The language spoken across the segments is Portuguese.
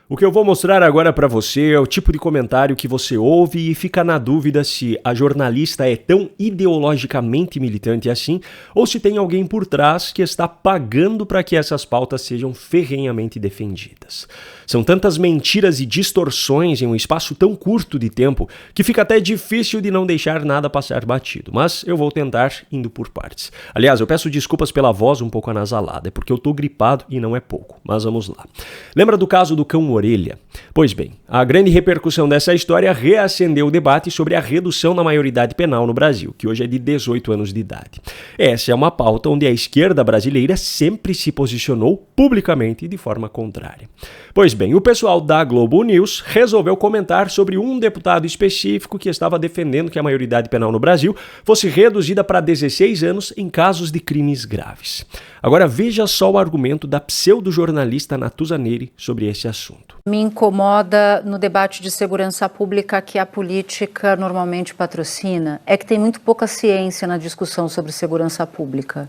O que eu vou mostrar agora para você é o tipo de comentário que você ouve e fica na dúvida se a jornalista é tão ideologicamente militante assim ou se tem alguém por trás que está pagando para que essas pautas sejam ferrenhamente defendidas. São tantas mentiras e distorções em um espaço tão curto de tempo que fica até difícil de não deixar nada passar batido, mas eu vou tentar indo por partes. Aliás, eu peço desculpas pela voz um pouco anasalada, é porque eu tô gripado e não é pouco, mas vamos lá. Lembra do caso do cão Orelha? Pois bem, a grande repercussão dessa história reacendeu o debate sobre a redução na maioridade penal no Brasil, que hoje é de 18 anos de idade. Essa é uma pauta onde a esquerda brasileira sempre se posicionou publicamente de forma contrária. Pois bem, o pessoal da Globo News resolveu comentar sobre um deputado específico que estava defendendo que a maioridade penal no Brasil fosse reduzida para 16 anos em casos de crimes graves. Agora veja só o argumento da pseudo-jornalista Natuza Neri sobre esse assunto. Me incomoda no debate de segurança pública que a política normalmente patrocina, é que tem muito pouca ciência na discussão sobre segurança pública.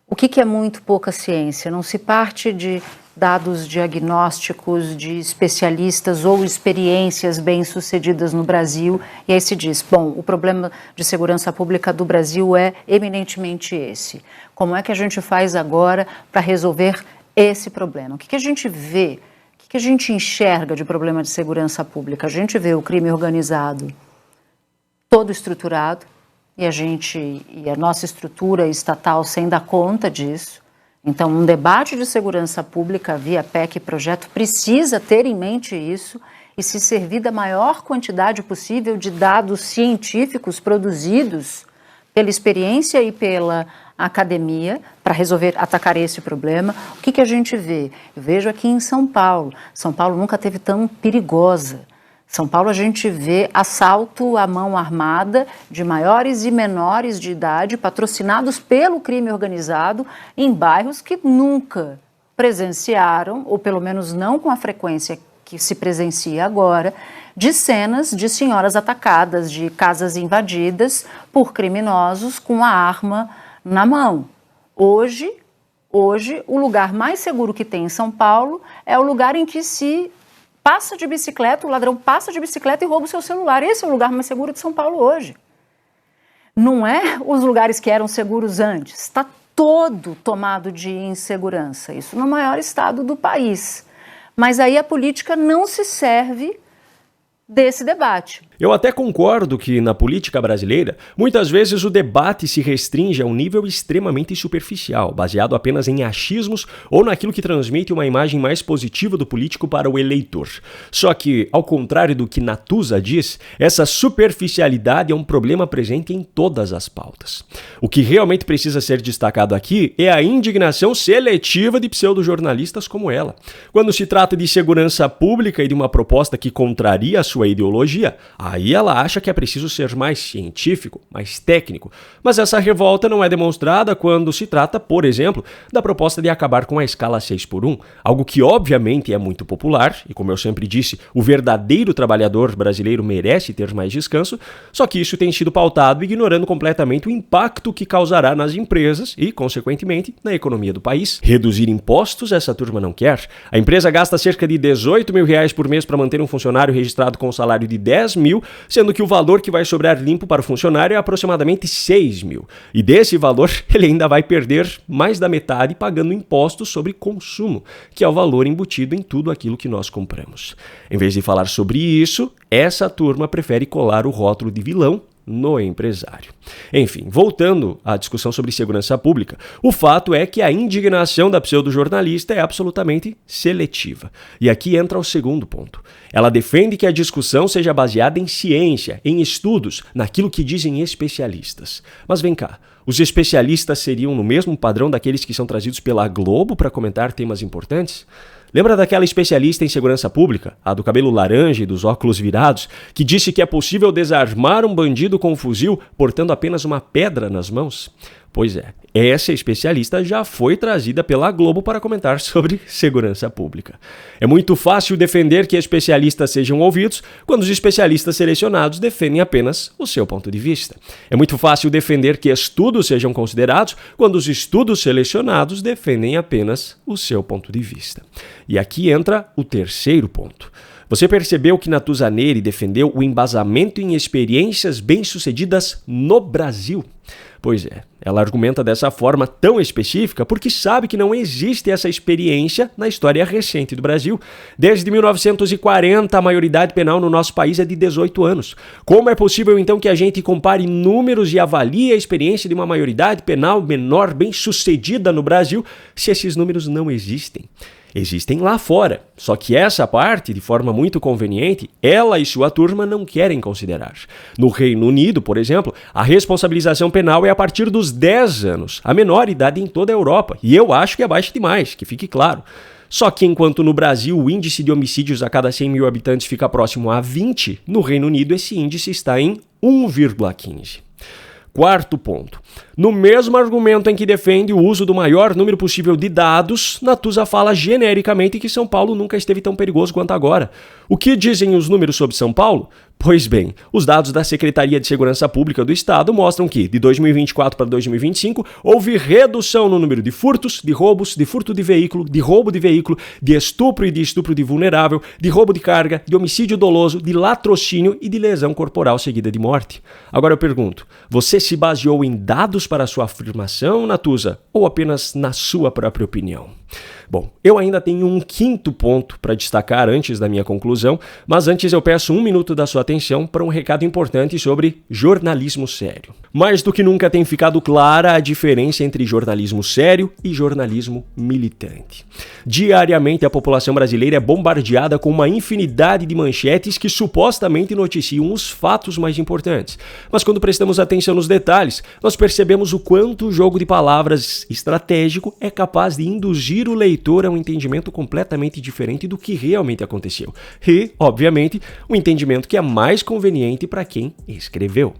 O que é muito pouca ciência? Não se parte de dados diagnósticos de especialistas ou experiências bem-sucedidas no Brasil, e aí se diz, bom, o problema de segurança pública do Brasil é eminentemente esse. Como é que a gente faz agora para resolver esse problema? O que a gente vê, o que a gente enxerga de problema de segurança pública? A gente vê o crime organizado todo estruturado, e a nossa estrutura estatal sem dar conta disso. Então, um debate de segurança pública via PEC e projeto precisa ter em mente isso e se servir da maior quantidade possível de dados científicos produzidos pela experiência e pela academia para atacar esse problema. O que a gente vê? Eu vejo aqui em São Paulo. São Paulo nunca teve tão perigosa. São Paulo a gente vê assalto à mão armada de maiores e menores de idade patrocinados pelo crime organizado em bairros que nunca presenciaram, ou pelo menos não com a frequência que se presencia agora, de cenas de senhoras atacadas, de casas invadidas por criminosos com a arma na mão. Hoje, o lugar mais seguro que tem em São Paulo é o lugar em que se passa de bicicleta, o ladrão passa de bicicleta e rouba o seu celular. Esse é o lugar mais seguro de São Paulo hoje. Não é os lugares que eram seguros antes. Está todo tomado de insegurança. Isso no maior estado do país. Mas aí a política não se serve desse debate. Eu até concordo que, na política brasileira, muitas vezes o debate se restringe a um nível extremamente superficial, baseado apenas em achismos ou naquilo que transmite uma imagem mais positiva do político para o eleitor. Só que, ao contrário do que Natuza diz, essa superficialidade é um problema presente em todas as pautas. O que realmente precisa ser destacado aqui é a indignação seletiva de pseudojornalistas como ela. Quando se trata de segurança pública e de uma proposta que contraria a sua ideologia, aí ela acha que é preciso ser mais científico, mais técnico, mas essa revolta não é demonstrada quando se trata, por exemplo, da proposta de acabar com a escala 6x1, algo que obviamente é muito popular, e como eu sempre disse, o verdadeiro trabalhador brasileiro merece ter mais descanso, só que isso tem sido pautado ignorando completamente o impacto que causará nas empresas e, consequentemente, na economia do país. Reduzir impostos essa turma não quer. A empresa gasta cerca de R$18 mil por mês para manter um funcionário registrado com um salário de 10 mil, sendo que o valor que vai sobrar limpo para o funcionário é aproximadamente 6 mil. E desse valor, ele ainda vai perder mais da metade pagando impostos sobre consumo, que é o valor embutido em tudo aquilo que nós compramos. Em vez de falar sobre isso, essa turma prefere colar o rótulo de vilão no empresário. Enfim, voltando à discussão sobre segurança pública, o fato é que a indignação da pseudojornalista é absolutamente seletiva. E aqui entra o segundo ponto. Ela defende que a discussão seja baseada em ciência, em estudos, naquilo que dizem especialistas. Mas vem cá, os especialistas seriam no mesmo padrão daqueles que são trazidos pela Globo para comentar temas importantes? Lembra daquela especialista em segurança pública, a do cabelo laranja e dos óculos virados, que disse que é possível desarmar um bandido com um fuzil portando apenas uma pedra nas mãos? Pois é, Essa especialista já foi trazida pela Globo para comentar sobre segurança pública. É muito fácil defender que especialistas sejam ouvidos quando os especialistas selecionados defendem apenas o seu ponto de vista. É muito fácil defender que estudos sejam considerados quando os estudos selecionados defendem apenas o seu ponto de vista. E aqui entra o terceiro ponto. Você percebeu que Natuza Neri defendeu o embasamento em experiências bem-sucedidas no Brasil? Pois é, ela argumenta dessa forma tão específica porque sabe que não existe essa experiência na história recente do Brasil. Desde 1940, a maioridade penal no nosso país é de 18 anos. Como é possível, então, que a gente compare números e avalie a experiência de uma maioridade penal menor bem-sucedida no Brasil se esses números não existem? Existem lá fora, só que essa parte, de forma muito conveniente, ela e sua turma não querem considerar. No Reino Unido, por exemplo, a responsabilização penal é a partir dos 10 anos, a menor idade em toda a Europa, e eu acho que é baixa demais, que fique claro. Só que enquanto no Brasil o índice de homicídios a cada 100 mil habitantes fica próximo a 20, no Reino Unido esse índice está em 1,15. Quarto ponto. No mesmo argumento em que defende o uso do maior número possível de dados, Natuza fala genericamente que São Paulo nunca esteve tão perigoso quanto agora. O que dizem os números sobre São Paulo? Pois bem, os dados da Secretaria de Segurança Pública do Estado mostram que, de 2024 para 2025, houve redução no número de furtos, de roubos, de furto de veículo, de roubo de veículo, de estupro e de estupro de vulnerável, de roubo de carga, de homicídio doloso, de latrocínio e de lesão corporal seguida de morte. Agora eu pergunto, você se baseou em dados para sua afirmação, Natuza, ou apenas na sua própria opinião? Bom, eu ainda tenho um quinto ponto para destacar antes da minha conclusão, mas antes eu peço 1 minuto da sua atenção para um recado importante sobre jornalismo sério. Mais do que nunca tem ficado clara a diferença entre jornalismo sério e jornalismo militante. Diariamente a população brasileira é bombardeada com uma infinidade de manchetes que supostamente noticiam os fatos mais importantes. Mas quando prestamos atenção nos detalhes, nós percebemos o quanto o jogo de palavras estratégico é capaz de induzir o leitor a um entendimento completamente diferente do que realmente aconteceu. E, obviamente, um entendimento que é mais conveniente para quem escreveu.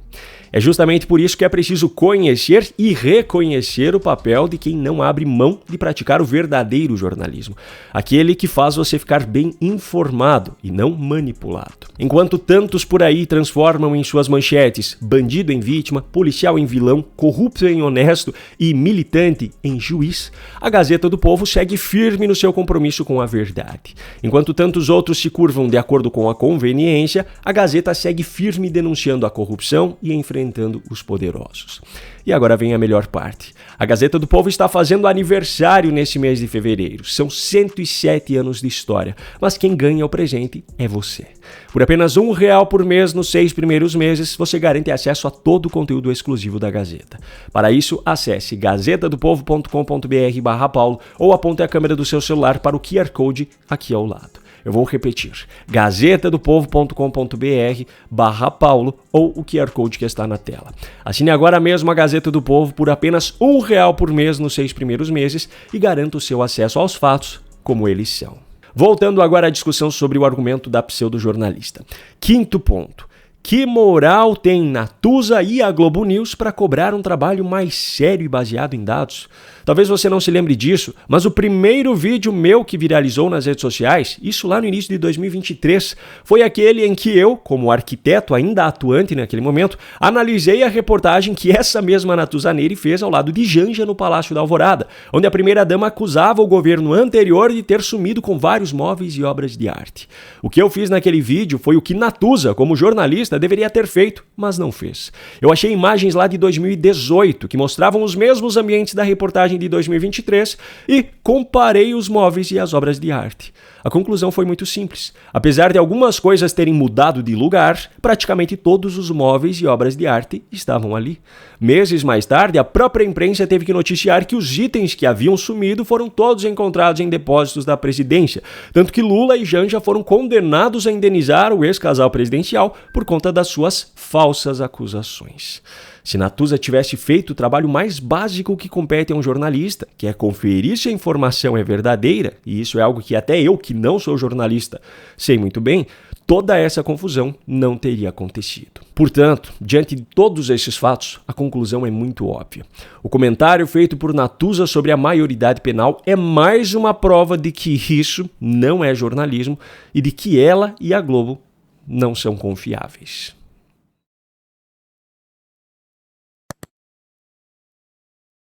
É justamente por isso que é preciso conhecer e reconhecer o papel de quem não abre mão de praticar o verdadeiro jornalismo. Aquele que faz você ficar bem informado e não manipulado. Enquanto tantos por aí transformam em suas manchetes bandido em vítima, policial em vilão, corrupto em honesto e militante em juiz, a Gazeta do Povo segue firme no seu compromisso com a verdade. Enquanto tantos outros se curvam de acordo com a conveniência, a Gazeta segue firme denunciando a corrupção e enfrentando os poderosos. E agora vem a melhor parte. A Gazeta do Povo está fazendo aniversário nesse mês de fevereiro. São 107 anos de história, mas quem ganha o presente é você. Por apenas R$1 por mês nos 6 primeiros meses, você garante acesso a todo o conteúdo exclusivo da Gazeta. Para isso, acesse gazetadopovo.com.br/Paulo ou aponte a câmera do seu celular para o QR Code aqui ao lado. Eu vou repetir, gazetadopovo.com.br/Paulo ou o QR Code que está na tela. Assine agora mesmo a Gazeta do Povo por apenas R$1 por mês nos 6 primeiros meses e garanta o seu acesso aos fatos como eles são. Voltando agora à discussão sobre o argumento da pseudojornalista. Quinto ponto. Que moral tem Natuza e a Globo News para cobrar um trabalho mais sério e baseado em dados? Talvez você não se lembre disso, mas o primeiro vídeo meu que viralizou nas redes sociais, isso lá no início de 2023, foi aquele em que eu, como arquiteto ainda atuante naquele momento, analisei a reportagem que essa mesma Natuza Neri fez ao lado de Janja no Palácio da Alvorada, onde a primeira-dama acusava o governo anterior de ter sumido com vários móveis e obras de arte. O que eu fiz naquele vídeo foi o que Natuza, como jornalista, deveria ter feito, mas não fez. Eu achei imagens lá de 2018 que mostravam os mesmos ambientes da reportagem de 2023 e comparei os móveis e as obras de arte. A conclusão foi muito simples. Apesar de algumas coisas terem mudado de lugar, praticamente todos os móveis e obras de arte estavam ali. Meses mais tarde, a própria imprensa teve que noticiar que os itens que haviam sumido foram todos encontrados em depósitos da presidência, tanto que Lula e Janja foram condenados a indenizar o ex-casal presidencial por conta das suas falsas acusações. Se Natuza tivesse feito o trabalho mais básico que compete a um jornalista, que é conferir se a informação é verdadeira, e isso é algo que até eu, que não sou jornalista, sei muito bem, toda essa confusão não teria acontecido. Portanto, diante de todos esses fatos, a conclusão é muito óbvia. O comentário feito por Natuza sobre a maioridade penal é mais uma prova de que isso não é jornalismo e de que ela e a Globo não são confiáveis.